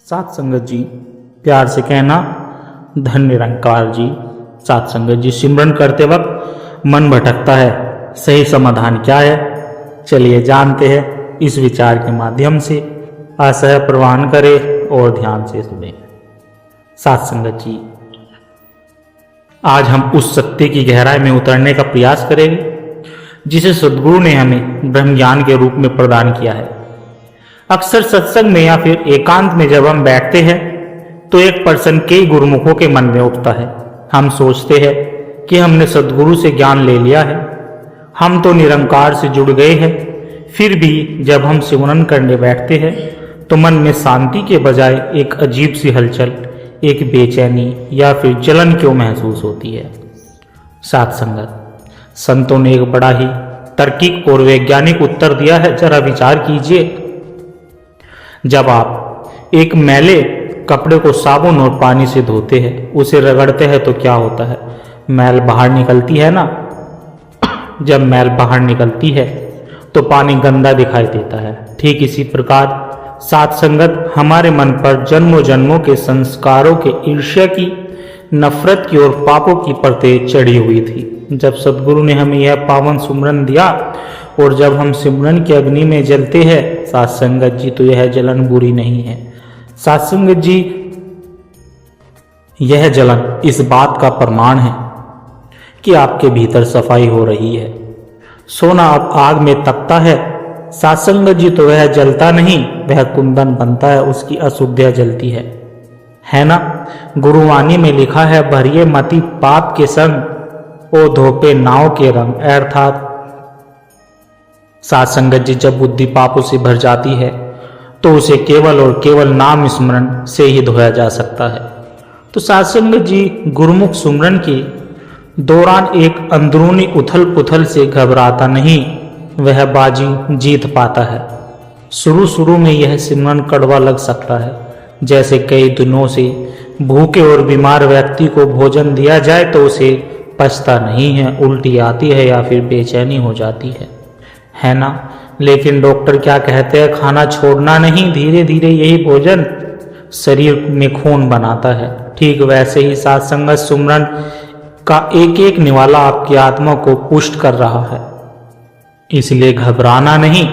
साथ संगत जी, प्यार से कहना धन निरंकार जी। साथ संगत जी, सिमरन करते वक्त मन भटकता है, सही समाधान क्या है? चलिए जानते हैं इस विचार के माध्यम से। असह प्रवान करें और ध्यान से सुने। साथ संगत जी, आज हम उस सत्य की गहराई में उतरने का प्रयास करेंगे जिसे सद्गुरु ने हमें ब्रह्म ज्ञान के रूप में प्रदान किया है। अक्सर सत्संग में या फिर एकांत में जब हम बैठते हैं तो एक पर्सन कई गुरुमुखों के मन में उठता है। हम सोचते हैं कि हमने सद्गुरु से ज्ञान ले लिया है, हम तो निरंकार से जुड़ गए हैं। फिर भी जब हम सिमरन करने बैठते हैं तो मन में शांति के बजाय एक अजीब सी हलचल, एक बेचैनी या फिर जलन क्यों महसूस होती है? साथ संगत, संतों ने एक बड़ा ही तार्किक और वैज्ञानिक उत्तर दिया है, जरा विचार कीजिए। जब आप एक मैले कपड़े को साबुन और पानी से धोते हैं, उसे रगड़ते हैं तो क्या होता है? मैल बाहर निकलती है ना। जब मैल बाहर निकलती है तो पानी गंदा दिखाई देता है। ठीक इसी प्रकार साथ संगत हमारे मन पर जन्मों जन्मों के संस्कारों के ईर्ष्या की, नफरत की और पापों की परतें चढ़ी हुई थी। जब सद्गुरु ने हमें यह पावन सुमरन दिया और जब हम सिमरन की अग्नि में जलते हैं साथ संगत जी, तो यह जलन बुरी नहीं है। साथ संगत जी, यह जलन इस बात का प्रमाण है कि आपके भीतर सफाई हो रही है। सोना अब आग में तपता है साथ संगत जी, तो वह जलता नहीं, वह कुंदन बनता है, उसकी अशुद्धियां जलती है ना। गुरुवाणी में लिखा है, भरिए मति पाप के संग ओ धोपे नाव के रंग। अर्थात साथ संगत जी, जब बुद्धि पापों से भर जाती है तो उसे केवल और केवल नाम स्मरण से ही धोया जा सकता है। तो साथ संगत जी, गुरुमुख सुमरन के दौरान एक अंदरूनी उथल पुथल से घबराता नहीं, वह बाजी जीत पाता है। शुरू में यह सिमरन कड़वा लग सकता है, जैसे कई दिनों से भूखे और बीमार व्यक्ति को भोजन दिया जाए तो उसे पचता नहीं है, उल्टी आती है या फिर बेचैनी हो जाती है ना। लेकिन डॉक्टर क्या कहते हैं? खाना छोड़ना नहीं, धीरे धीरे यही भोजन शरीर में खून बनाता है। ठीक वैसे ही साथ संगत सुमरन का एक एक निवाला आपकी आत्मा को पुष्ट कर रहा है। इसलिए घबराना नहीं,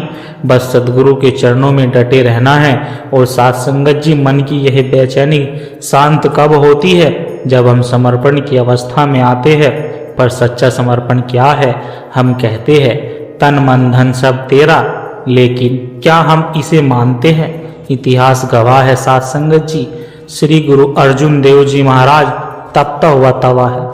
बस सद्गुरु के चरणों में डटे रहना है। और साथ संगत जी, मन की यह बेचैनी शांत कब होती है? जब हम समर्पण की अवस्था में आते हैं। पर सच्चा समर्पण क्या है? हम कहते हैं तन मन धन सब तेरा, लेकिन क्या हम इसे मानते हैं? इतिहास गवाह है साथ संगत जी, श्री गुरु अर्जुन देव जी महाराज तपता हुआ तवा है,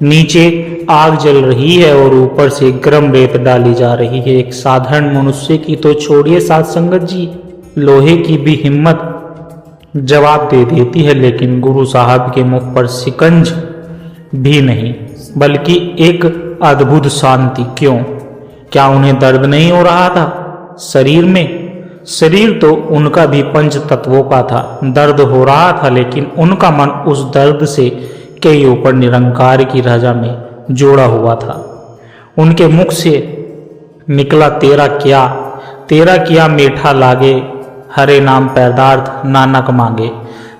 नीचे आग जल रही है और ऊपर से गर्म रेत डाली जा रही है। एक साधारण मनुष्य की तो छोड़िए साथ संगत जी, लोहे की भी हिम्मत जवाब दे देती है, लेकिन गुरु साहब के मुख पर शिकंज भी नहीं, बल्कि एक अद्भुत शांति। क्यों? क्या उन्हें दर्द नहीं हो रहा था शरीर में? शरीर तो उनका भी पंच तत्वों का था, दर्द हो रहा था, लेकिन उनका मन उस दर्द से कई ऊपर निरंकार की राजा में जोड़ा हुआ था। उनके मुख से निकला तेरा किया मीठा लागे, हरे नाम पैदार्थ नानक मांगे।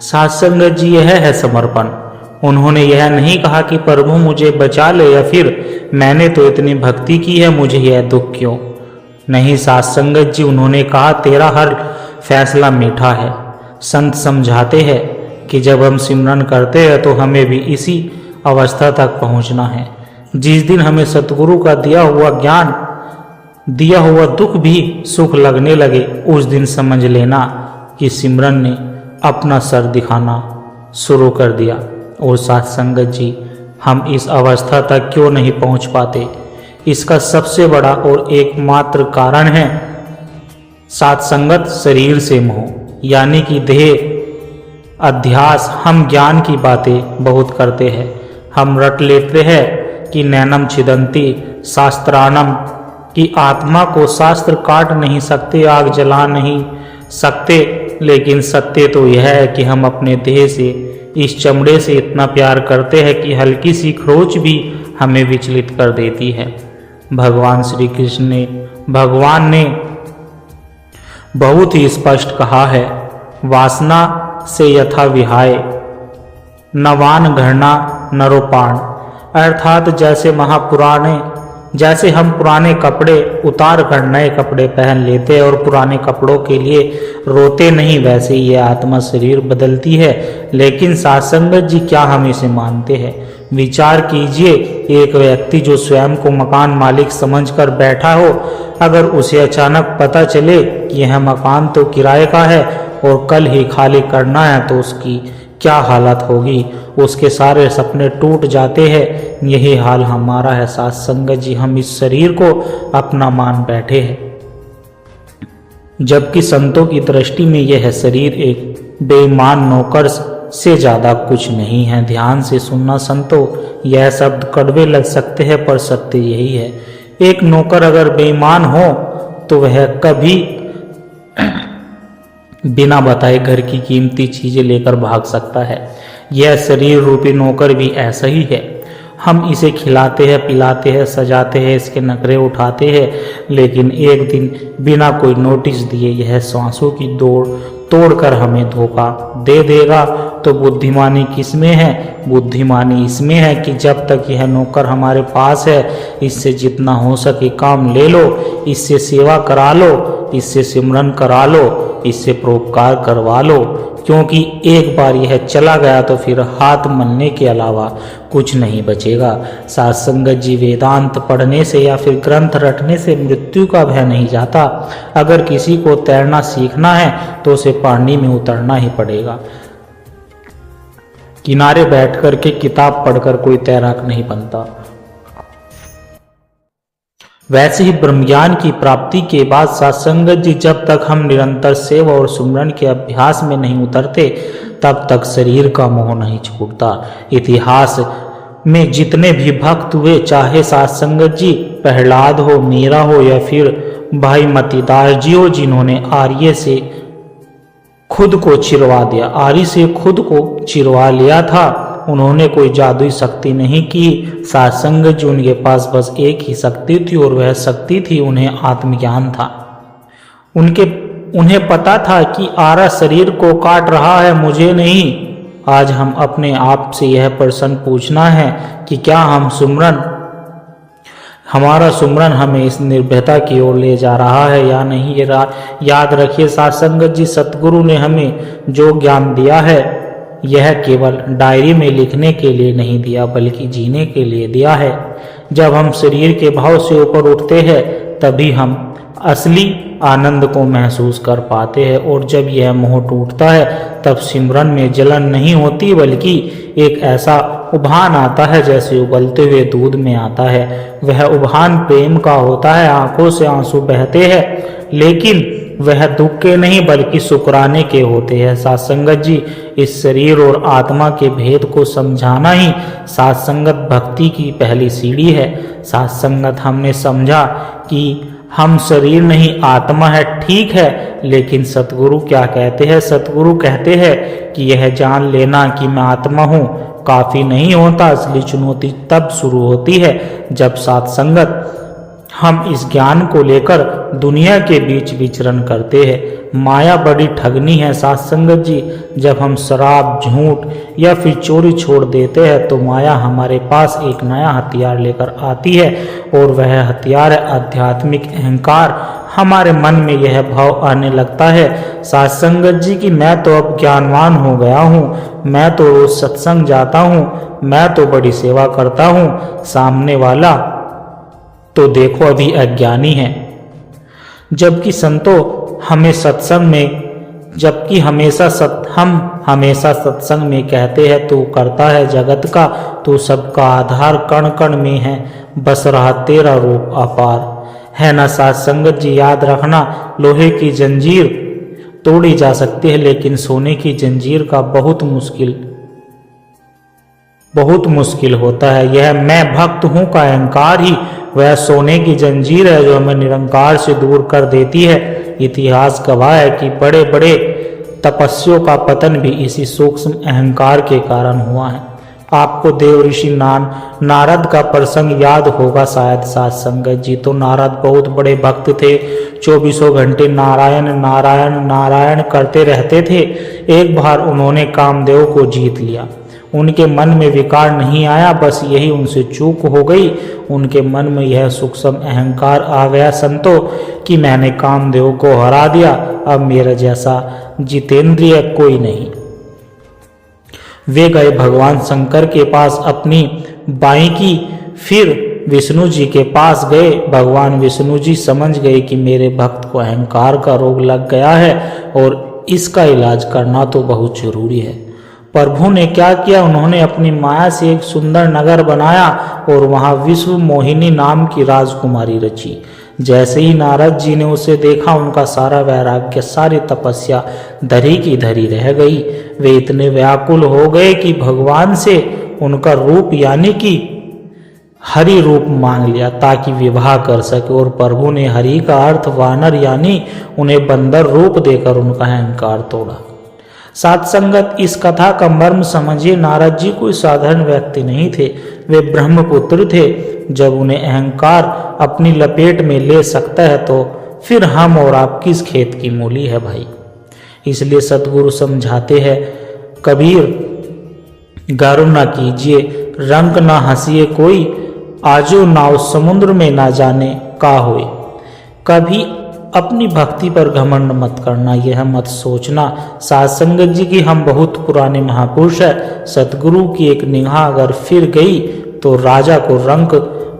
साथ संगत जी, यह है समर्पण। उन्होंने यह नहीं कहा कि प्रभु मुझे बचा ले, या फिर मैंने तो इतनी भक्ति की है, मुझे यह दुख क्यों? नहीं साथ संगत जी, उन्होंने कहा तेरा हर फैसला मीठा है। संत समझाते हैं कि जब हम सिमरन करते हैं तो हमें भी इसी अवस्था तक पहुंचना है। जिस दिन हमें सतगुरु का दिया हुआ ज्ञान, दिया हुआ दुख भी सुख लगने लगे, उस दिन समझ लेना कि सिमरन ने अपना सर दिखाना शुरू कर दिया। और साथ संगत जी, हम इस अवस्था तक क्यों नहीं पहुंच पाते? इसका सबसे बड़ा और एकमात्र कारण है साथ संगत शरीर से मोह, यानी कि देह अध्यास। हम ज्ञान की बातें बहुत करते हैं, हम रट लेते हैं कि नैनम छिदंती शास्त्रानम, कि आत्मा को शास्त्र काट नहीं सकते, आग जला नहीं सकते। लेकिन सत्य तो यह है कि हम अपने देह से, इस चमड़े से इतना प्यार करते हैं कि हल्की सी खरोंच भी हमें विचलित कर देती है। भगवान श्री कृष्ण ने, भगवान ने बहुत ही स्पष्ट कहा है, वासना से यथा विहाय नवान घृणा नरोपाण, अर्थात जैसे हम पुराने कपड़े उतार कर नए कपड़े पहन लेते हैं और पुराने कपड़ों के लिए रोते नहीं, वैसे ही यह आत्मा शरीर बदलती है। लेकिन साधसंगत जी क्या हम इसे मानते हैं? विचार कीजिए, एक व्यक्ति जो स्वयं को मकान मालिक समझकर बैठा हो, अगर उसे अचानक पता चले कि यह मकान तो किराए का है और कल ही खाली करना है, तो उसकी क्या हालत होगी? उसके सारे सपने टूट जाते हैं। यही हाल हमारा है साथ संगत जी। हम इस शरीर को अपना मान बैठे हैं, जबकि संतों की दृष्टि में यह शरीर एक बेईमान नौकर से ज्यादा कुछ नहीं है। ध्यान से सुनना संतों, यह शब्द कड़वे लग सकते हैं पर सत्य यही है। एक नौकर अगर बेईमान हो तो वह कभी बिना बताए घर की कीमती चीजें लेकर भाग सकता है। यह शरीर रूपी नौकर भी ऐसा ही है। हम इसे खिलाते हैं, पिलाते हैं, सजाते हैं, इसके नखरे उठाते हैं, लेकिन एक दिन बिना कोई नोटिस दिए यह सांसों की दौड़ तोड़कर हमें धोखा दे देगा। तो बुद्धिमानी किसमें है? बुद्धिमानी इसमें है कि जब तक यह नौकर हमारे पास है, इससे जितना हो सके काम ले लो, इससे सेवा करा लो, इससे सिमरन करा लो, इससे परोपकार करवा लो, क्योंकि एक बार यह चला गया तो फिर हाथ मलने के अलावा कुछ नहीं बचेगा। साथ संगत जी, वेदांत पढ़ने से या फिर ग्रंथ रटने से मृत्यु का भय नहीं जाता। अगर किसी को तैरना सीखना है तो उसे पानी में उतरना ही पड़ेगा। किनारे बैठकर के किताब पढ़कर कोई तैराक नहीं बनता। वैसे ही ब्रह्मज्ञान की प्राप्ति के बाद सत्संगत जी, जब तक हम निरंतर सेवा और सुमरन के अभ्यास में नहीं उतरते, तब तक शरीर का मोह नहीं छूटता। इतिहास में जितने भी भक्त हुए, चाहे सत्संगत जी प्रहलाद हो, मीरा हो या फिर भाई मतीदास जी हो, जिन्होंने आर्य से खुद को चिरवा दिया, आर्य से खुद को चिरवा लिया था, उन्होंने कोई जादुई शक्ति नहीं की। सत्संगत जी, उनके पास बस एक ही शक्ति थी और वह शक्ति थी उन्हें आत्मज्ञान था। उन्हें पता था कि आरा शरीर को काट रहा है, मुझे नहीं। आज हम अपने आप से यह प्रश्न पूछना है कि क्या हमारा सुमरन हमें इस निर्भयता की ओर ले जा रहा है या नहीं। ये याद रखिए सत्संगत जी, सतगुरु ने हमें जो ज्ञान दिया है, यह केवल डायरी में लिखने के लिए नहीं दिया, बल्कि जीने के लिए दिया है। जब हम शरीर के भाव से ऊपर उठते हैं, तभी हम असली आनंद को महसूस कर पाते हैं। और जब यह मोह टूटता है, तब सिमरन में जलन नहीं होती, बल्कि एक ऐसा उभान आता है जैसे उबलते हुए दूध में आता है। वह उभान प्रेम का होता है, आंखों से आंसू बहते हैं, लेकिन वह दुख के नहीं बल्कि शुक्राने के होते हैं। सत्संगत जी, इस शरीर और आत्मा के भेद को समझाना ही सत्संगत भक्ति की पहली सीढ़ी है। सत्संगत हमने समझा कि हम शरीर नहीं आत्मा है, ठीक है, लेकिन सतगुरु क्या कहते हैं? सतगुरु कहते हैं कि यह जान लेना कि मैं आत्मा हूँ काफी नहीं होता। असली चुनौती तब शुरू होती है जब सत्संगत हम इस ज्ञान को लेकर दुनिया के बीच विचरण करते हैं। माया बड़ी ठगनी है सत्संगत जी। जब हम शराब, झूठ या फिर चोरी छोड़ देते हैं, तो माया हमारे पास एक नया हथियार लेकर आती है, और वह हथियार है आध्यात्मिक अहंकार। हमारे मन में यह भाव आने लगता है सत्संगत जी कि मैं तो अब ज्ञानवान हो गया हूँ, मैं तो रोज सत्संग जाता हूँ, मैं तो बड़ी सेवा करता हूँ, सामने वाला तो देखो अभी अज्ञानी है। जबकि संतों हमें सत्संग में हम हमेशा सत्संग में कहते हैं, तू करता है जगत का, तू सबका आधार कण कण में है, बस रहा तेरा रूप अपार है ना। सत्संगत जी, याद रखना, लोहे की जंजीर तोड़ी जा सकती है, लेकिन सोने की जंजीर का बहुत मुश्किल होता है। यह मैं भक्त हूँ का अहंकार ही वह सोने की जंजीर है जो हमें निरंकार से दूर कर देती है। इतिहास गवाह है कि बड़े बड़े तपस्वियों का पतन भी इसी सूक्ष्म अहंकार के कारण हुआ है। आपको देव ऋषि नारद का प्रसंग याद होगा शायद साथ संगत जी। तो नारद बहुत बड़े भक्त थे, 24 घंटे नारायण नारायण नारायण करते रहते थे। एक बार उन्होंने कामदेव को जीत लिया। उनके मन में विकार नहीं आया, बस यही उनसे चूक हो गई। उनके मन में यह सूक्ष्म अहंकार आ गया संतो कि मैंने कामदेव को हरा दिया, अब मेरा जैसा जितेंद्रिय कोई नहीं। वे गए भगवान शंकर के पास अपनी बाई की, फिर विष्णु जी के पास गए। भगवान विष्णु जी समझ गए कि मेरे भक्त को अहंकार का रोग लग गया है और इसका इलाज करना तो बहुत जरूरी है। प्रभु ने क्या किया, उन्होंने अपनी माया से एक सुंदर नगर बनाया और वहां विश्व मोहिनी नाम की राजकुमारी रची। जैसे ही नारद जी ने उसे देखा, उनका सारा वैराग्य, सारी तपस्या धरी की धरी रह गई। वे इतने व्याकुल हो गए कि भगवान से उनका रूप यानी कि हरि रूप मांग लिया ताकि विवाह कर सके। और प्रभु ने हरि का अर्थ वानर यानी उन्हें बंदर रूप देकर उनका अहंकार तोड़ा। साथ संगत, इस कथा का मर्म समझिए। नारद जी कोई साधारण व्यक्ति नहीं थे, वे ब्रह्मपुत्र थे। जब उन्हें अहंकार अपनी लपेट में ले सकता है तो फिर हम और आप किस खेत की मूली है भाई। इसलिए सतगुरु समझाते हैं, कबीर गर्व न कीजिए, रंग न हंसिए कोई, आजो नाव समुद्र में ना जाने का होए। कभी अपनी भक्ति पर घमंड मत करना, यह मत सोचना साथ संगत जी की हम बहुत पुराने महापुरुष है। सतगुरु की एक निगाह अगर फिर गई तो राजा को रंक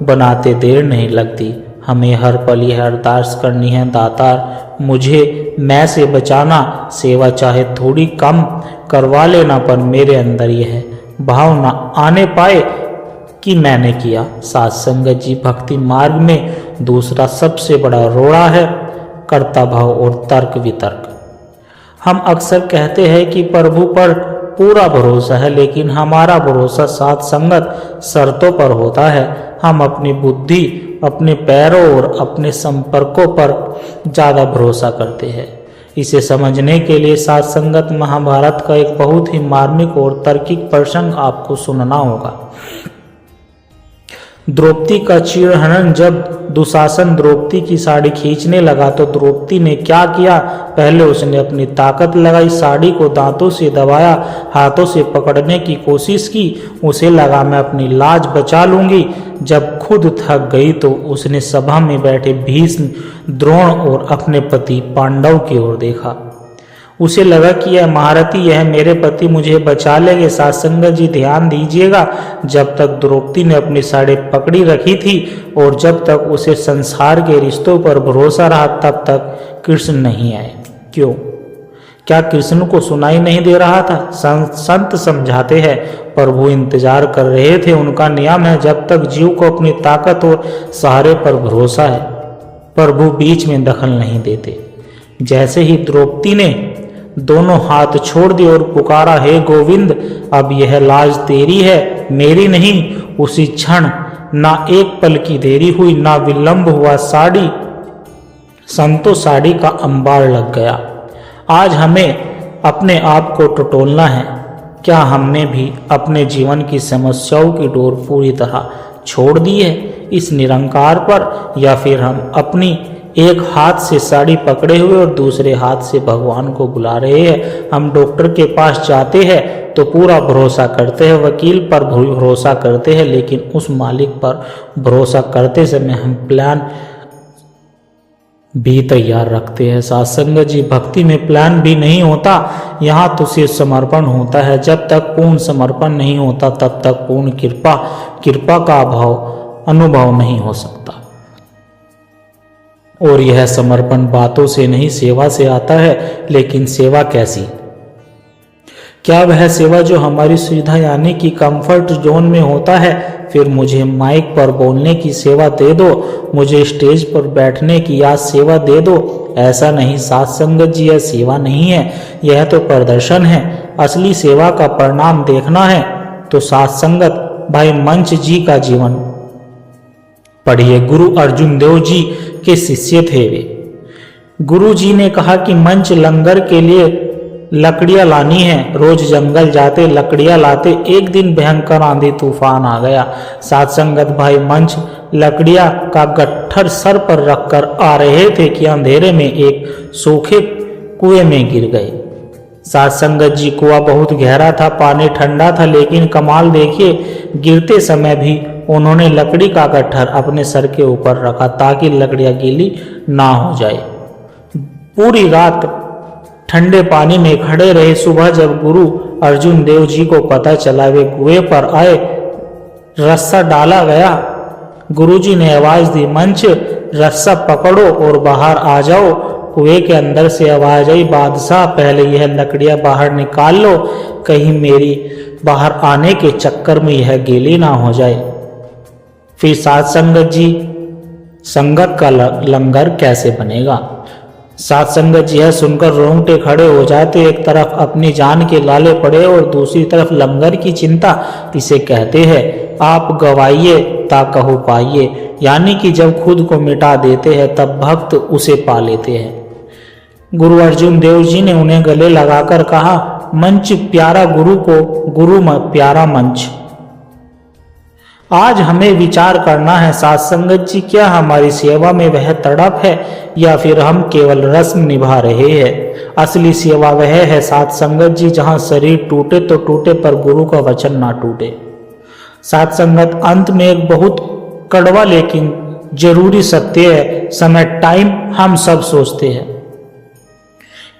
बनाते देर नहीं लगती। हमें हर पल यह अरदास करनी है, दातार मुझे मैं से बचाना, सेवा चाहे थोड़ी कम करवा लेना, पर मेरे अंदर यह भाव ना आने पाए कि मैंने किया। साथ संगत जी, भक्ति मार्ग में दूसरा सबसे बड़ा रोड़ा है कर्ता भाव और तर्क वितर्क। हम अक्सर कहते हैं कि प्रभु पर पूरा भरोसा है, लेकिन हमारा भरोसा साथ संगत शर्तों पर होता है। हम अपनी बुद्धि, अपने पैरों और अपने संपर्कों पर ज़्यादा भरोसा करते हैं। इसे समझने के लिए साथ संगत महाभारत का एक बहुत ही मार्मिक और तार्किक प्रसंग आपको सुनना होगा। द्रौपदी का चीरहरण, जब दुशासन द्रौपदी की साड़ी खींचने लगा तो द्रौपदी ने क्या किया, पहले उसने अपनी ताकत लगाई, साड़ी को दांतों से दबाया, हाथों से पकड़ने की कोशिश की। उसे लगा मैं अपनी लाज बचा लूंगी। जब खुद थक गई तो उसने सभा में बैठे भीष्म, द्रोण और अपने पति पांडव की ओर देखा। उसे लगा कि यह महारथी, यह मेरे पति मुझे बचा लेंगे। साथ संगत जी ध्यान दीजिएगा, जब तक द्रौपदी ने अपनी साड़ी पकड़ी रखी थी और जब तक उसे संसार के रिश्तों पर भरोसा रहा, तब तक कृष्ण नहीं आए। क्यों? क्या कृष्ण को सुनाई नहीं दे रहा था? संत समझाते हैं, प्रभु इंतजार कर रहे थे। उनका नियम है, जब तक जीव को अपनी ताकत और सहारे पर भरोसा है, प्रभु बीच में दखल नहीं देते। जैसे ही द्रौपदी ने दोनों हाथ छोड़ दिए और पुकारा, हे गोविंद, अब यह लाज तेरी है, मेरी नहीं। उसी क्षण ना एक पल की देरी हुई, ना विलंब हुआ, साड़ी का अंबार लग गया। आज हमें अपने आप को टटोलना है। क्या हमने भी अपने जीवन की समस्याओं की डोर पूरी तरह छोड़ दी है इस निरंकार पर, या फिर हम अपनी एक हाथ से साड़ी पकड़े हुए और दूसरे हाथ से भगवान को बुला रहे हैं? हम डॉक्टर के पास जाते हैं तो पूरा भरोसा करते हैं, वकील पर भरोसा करते हैं, लेकिन उस मालिक पर भरोसा करते समय हम प्लान भी तैयार रखते हैं। साथ संगत जी, भक्ति में प्लान भी नहीं होता, यहाँ तो सिर्फ समर्पण होता है। जब तक पूर्ण समर्पण नहीं होता तब तक पूर्ण कृपा का अनुभव नहीं हो सकता। और यह समर्पण बातों से नहीं, सेवा से आता है। लेकिन सेवा कैसी? क्या वह सेवा जो हमारी सुविधा यानी कि कंफर्ट जोन में होता है? फिर मुझे माइक पर बोलने की सेवा दे दो, मुझे स्टेज पर बैठने की या सेवा दे दो, ऐसा नहीं। साथ संगत जी, यह सेवा नहीं है, यह तो प्रदर्शन है। असली सेवा का परिणाम देखना है तो साथ संगत भाई मंच जी का जीवन पढ़िए। गुरु अर्जुन देव जी के शिष्य थे वे। गुरु जी ने कहा कि मंच लंगर के लिए लकड़ियां लानी है। रोज जंगल जाते, लकड़ियां लाते। एक दिन भयंकर आंधी तूफान आ गया। साथ संगत भाई मंच लकड़ियां का गट्ठर सर पर रखकर आ रहे थे कि अंधेरे में एक सूखे कुएं में गिर गए। साथ संगत जी, कुआं बहुत गहरा था, पानी ठंडा था, लेकिन कमाल देखिए, गिरते समय भी उन्होंने लकड़ी का गट्ठर अपने सर के ऊपर रखा ताकि लकड़ियां गीली ना हो जाए। पूरी रात ठंडे पानी में खड़े रहे। सुबह जब गुरु अर्जुन देव जी को पता चला, वे कुएं पर आए। रस्सा डाला गया। गुरुजी ने आवाज दी, मंच रस्सा पकड़ो और बाहर आ जाओ। कुएं के अंदर से आवाज आई, बादशाह पहले यह लकड़ियां बाहर निकाल लो, कहीं मेरी बाहर आने के चक्कर में यह गीली ना हो जाए। फिर साथ संगत जी, संगत का लंगर कैसे बनेगा। साथ संगत जी यह सुनकर रोंगटे खड़े हो जाते। एक तरफ अपनी जान के लाले पड़े और दूसरी तरफ लंगर की चिंता। इसे कहते हैं आप गवाइए ता कहू पाइए, यानी कि जब खुद को मिटा देते हैं तब भक्त उसे पा लेते हैं। गुरु अर्जुन देव जी ने उन्हें गले लगाकर कहा, मंच प्यारा गुरु को, गुरु प्यारा मंच। आज हमें विचार करना है साथ संगत जी, क्या हमारी सेवा में वह तड़प है या फिर हम केवल रस्म निभा रहे हैं। असली सेवा वह है साथ संगत जी जहां शरीर टूटे तो टूटे पर गुरु का वचन ना टूटे। साथ संगत, अंत में एक बहुत कड़वा लेकिन जरूरी सत्य है। समय टाइम हम सब सोचते हैं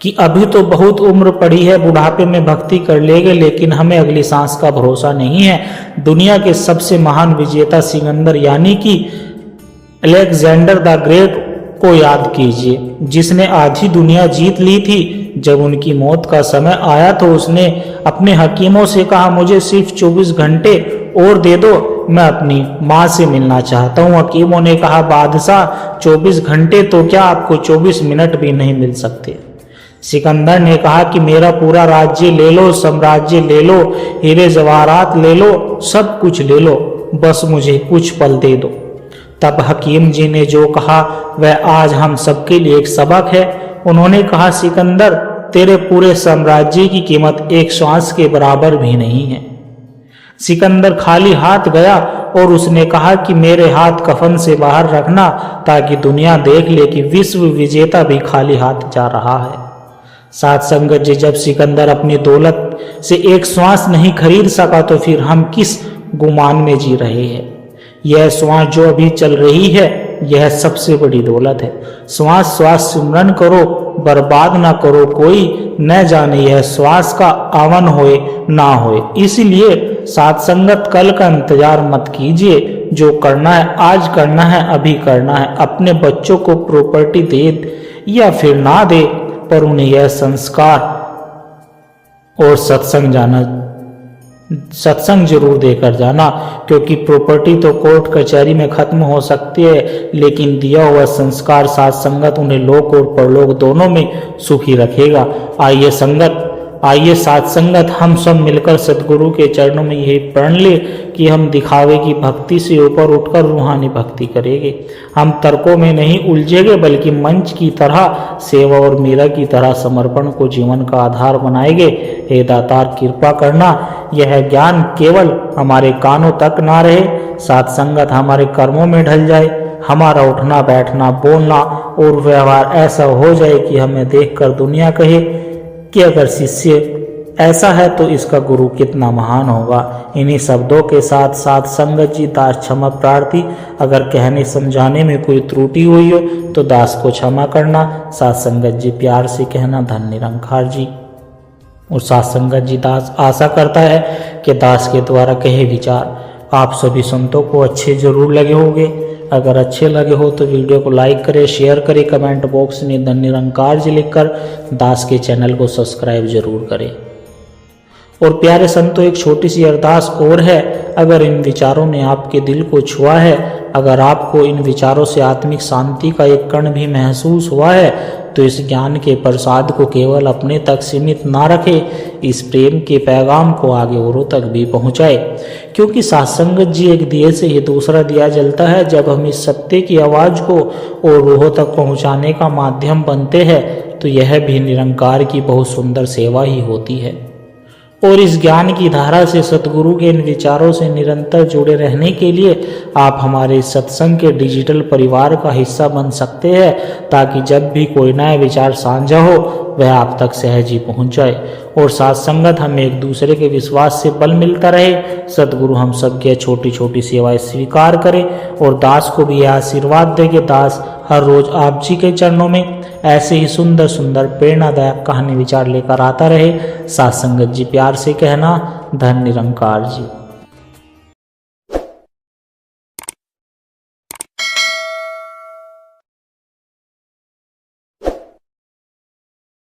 कि अभी तो बहुत उम्र पड़ी है, बुढ़ापे में भक्ति कर लेंगे, लेकिन हमें अगली सांस का भरोसा नहीं है। दुनिया के सबसे महान विजेता सिकंदर यानी कि अलेक्जेंडर द ग्रेट को याद कीजिए, जिसने आधी दुनिया जीत ली थी। जब उनकी मौत का समय आया तो उसने अपने हकीमों से कहा, मुझे सिर्फ 24 घंटे और दे दो, मैं अपनी माँ से मिलना चाहता हूँ। हकीमों ने कहा, बादशाह 24 घंटे तो क्या, आपको 24 मिनट भी नहीं मिल सकते। सिकंदर ने कहा कि मेरा पूरा राज्य ले लो, साम्राज्य ले लो, हीरे जवाहरात ले लो, सब कुछ ले लो, बस मुझे कुछ पल दे दो। तब हकीम जी ने जो कहा वह आज हम सबके लिए एक सबक है। उन्होंने कहा, सिकंदर तेरे पूरे साम्राज्य की कीमत एक श्वास के बराबर भी नहीं है। सिकंदर खाली हाथ गया और उसने कहा कि मेरे हाथ कफन से बाहर रखना ताकि दुनिया देख ले कि विश्व विजेता भी खाली हाथ जा रहा है। साथ संगत जी, जब सिकंदर अपनी दौलत से एक श्वास नहीं खरीद सका तो फिर हम किस गुमान में जी रहे हैं। यह श्वास जो अभी चल रही है यह सबसे बड़ी दौलत है। श्वास श्वास सिमरन करो, बर्बाद ना करो, कोई न जाने यह श्वास का आवन होए ना होए। इसलिए साथ संगत, कल का इंतजार मत कीजिए, जो करना है आज करना है, अभी करना है। अपने बच्चों को प्रॉपर्टी दे या फिर ना दे, पर उन्हें यह संस्कार और सत्संग जरूर देकर जाना, क्योंकि प्रॉपर्टी तो कोर्ट कचहरी में खत्म हो सकती है, लेकिन दिया हुआ संस्कार साथ संगत उन्हें लोक और परलोक दोनों में सुखी रखेगा। आइए साथ संगत, हम सब मिलकर सदगुरु के चरणों में यही प्रण ले कि हम दिखावे की भक्ति से ऊपर उठकर रूहानी भक्ति करेंगे। हम तर्कों में नहीं उलझेंगे, बल्कि मंच की तरह, सेवा और मीरा की तरह समर्पण को जीवन का आधार बनाएंगे। हे दातार, कृपा करना, यह ज्ञान केवल हमारे कानों तक ना रहे, साथ संगत हमारे कर्मों में ढल जाए। हमारा उठना बैठना, बोलना और व्यवहार ऐसा हो जाए कि हमें देखकर दुनिया कहे कि अगर शिष्य ऐसा है तो इसका गुरु कितना महान होगा। इन्हीं शब्दों के साथ साथ संगत जी, दास क्षमा प्रार्थी, अगर कहने समझाने में कोई त्रुटि हुई हो तो दास को क्षमा करना। साथ संगत जी, प्यार से कहना, धन निरंकार जी। और साथ संगत जी, दास आशा करता है कि दास के द्वारा कहे विचार आप सभी संतों को अच्छे जरूर लगे होंगे। अगर अच्छे लगे हो तो वीडियो को लाइक करें, शेयर करें, कमेंट बॉक्स में धन निरंकार जी लिखकर दास के चैनल को सब्सक्राइब जरूर करें। और प्यारे संतों, एक छोटी सी अरदास और है। अगर इन विचारों ने आपके दिल को छुआ है, अगर आपको इन विचारों से आत्मिक शांति का एक कण भी महसूस हुआ है, तो इस ज्ञान के प्रसाद को केवल अपने तक सीमित ना रखें, इस प्रेम के पैगाम को आगे औरों तक भी पहुंचाए, क्योंकि सत्संगत जी एक दिए से ही दूसरा दिया जलता है। जब हम इस सत्य की आवाज को और रूहों तक पहुंचाने का माध्यम बनते हैं तो यह भी निरंकार की बहुत सुंदर सेवा ही होती है। और इस ज्ञान की धारा से सतगुरु के इन विचारों से निरंतर जुड़े रहने के लिए आप हमारे सत्संग के डिजिटल परिवार का हिस्सा बन सकते हैं, ताकि जब भी कोई नया विचार साझा हो वह आप तक सहज ही पहुंच जाए और साथ संगत हमें एक दूसरे के विश्वास से बल मिलता रहे। सतगुरु हम सबके छोटी छोटी सेवाएं स्वीकार करें और दास को भी यह आशीर्वाद दे कि दास हर रोज आप जी के चरणों में ऐसे ही सुंदर सुंदर प्रेरणादायक कहानी विचार लेकर आता रहे। साथ संगत जी प्यार से कहना, धन निरंकार जी।